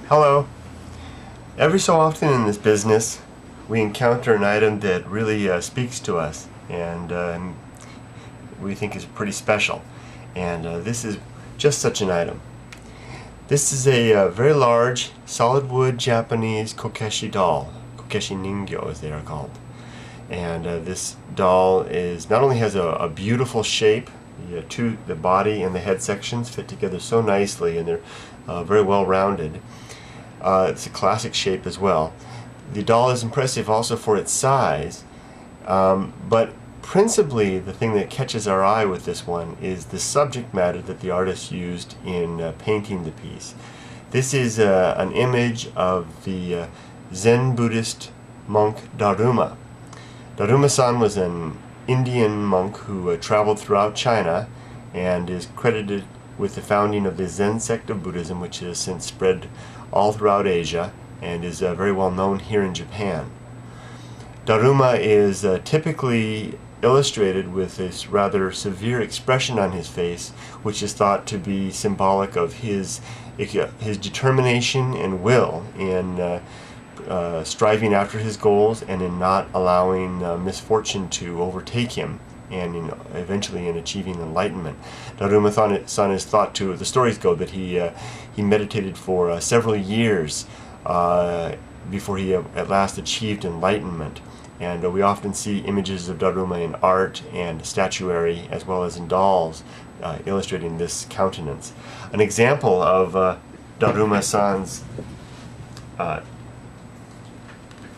Hello. Every so often in this business we encounter an item that really speaks to us and we think is pretty special, and this is just such an item. This is a very large solid wood Japanese Kokeshi doll, Kokeshi Ningyo as they are called, and this doll is not only has a beautiful shape. The body and the head sections fit together so nicely, and they're very well rounded. It's a classic shape as well. The doll is impressive also for its size, but principally the thing that catches our eye with this one is the subject matter that the artist used in painting the piece. This is an image of the Zen Buddhist monk Daruma. Daruma-san was an Indian monk who traveled throughout China and is credited with the founding of the Zen sect of Buddhism, which has since spread all throughout Asia and is very well known here in Japan. Daruma is typically illustrated with this rather severe expression on his face, which is thought to be symbolic of his determination and will in striving after his goals and in not allowing misfortune to overtake him, and eventually in achieving enlightenment. Daruma-san is thought to, the stories go, that he meditated for several years before he at last achieved enlightenment. And we often see images of Daruma in art and statuary as well as in dolls illustrating this countenance. An example of Daruma-san's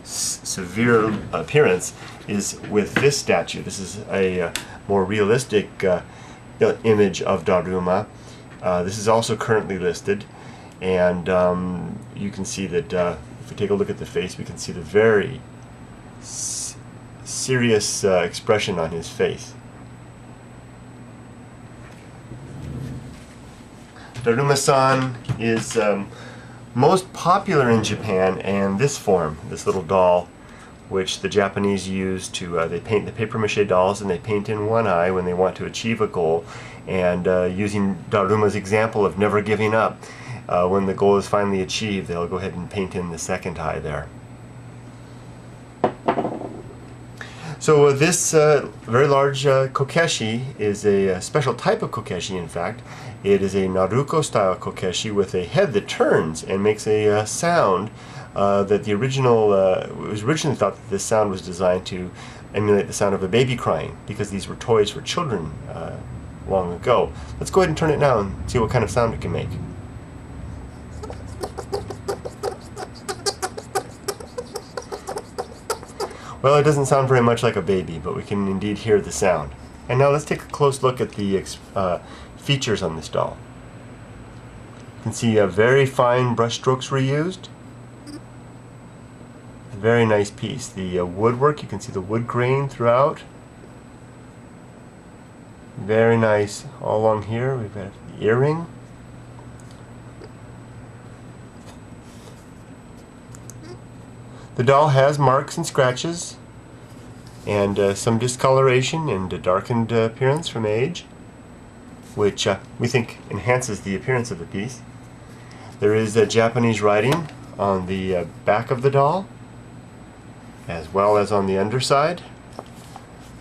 severe appearance is with this statue. This is a more realistic image of Daruma. This is also currently listed, and you can see that if we take a look at the face, we can see the very serious expression on his face. Daruma-san is most popular in Japan, and this form, this little doll, which the Japanese use to, they paint the paper-mache dolls and they paint in one eye when they want to achieve a goal, and using Daruma's example of never giving up, when the goal is finally achieved, they'll go ahead and paint in the second eye there. So this very large kokeshi is a special type of kokeshi. In fact, it is a Naruko style kokeshi with a head that turns and makes a sound that the original, it was originally thought that this sound was designed to emulate the sound of a baby crying, because these were toys for children long ago. Let's go ahead and turn it now and see what kind of sound it can make. Well, it doesn't sound very much like a baby, but we can indeed hear the sound. And now let's take a close look at the features on this doll. You can see very fine brush strokes were used. Very nice piece. The woodwork, you can see the wood grain throughout. Very nice. All along here we've got the earring. The doll has marks and scratches and some discoloration and a darkened appearance from age, which we think enhances the appearance of the piece. There is Japanese writing on the back of the doll, as well as on the underside,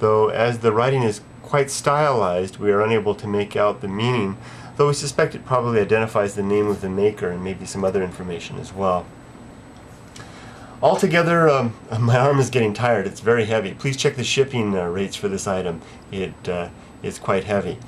though as the writing is quite stylized, we are unable to make out the meaning, though we suspect it probably identifies the name of the maker and maybe some other information as well. Altogether, my arm is getting tired. It's very heavy. Please check the shipping rates for this item. It is quite heavy.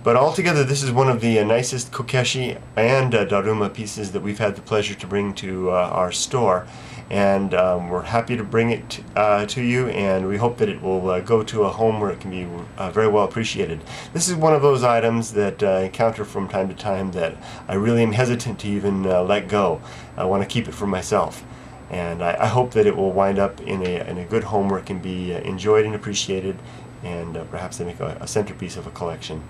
But altogether, this is one of the nicest Kokeshi and Daruma pieces that we've had the pleasure to bring to our store. And we're happy to bring it to you, and we hope that it will go to a home where it can be very well appreciated. This is one of those items that I encounter from time to time that I really am hesitant to even let go. I want to keep it for myself. And I hope that it will wind up in a good home where it can be enjoyed and appreciated, and perhaps they make a centerpiece of a collection.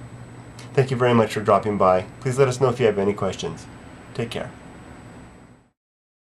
Thank you very much for dropping by. Please let us know if you have any questions. Take care.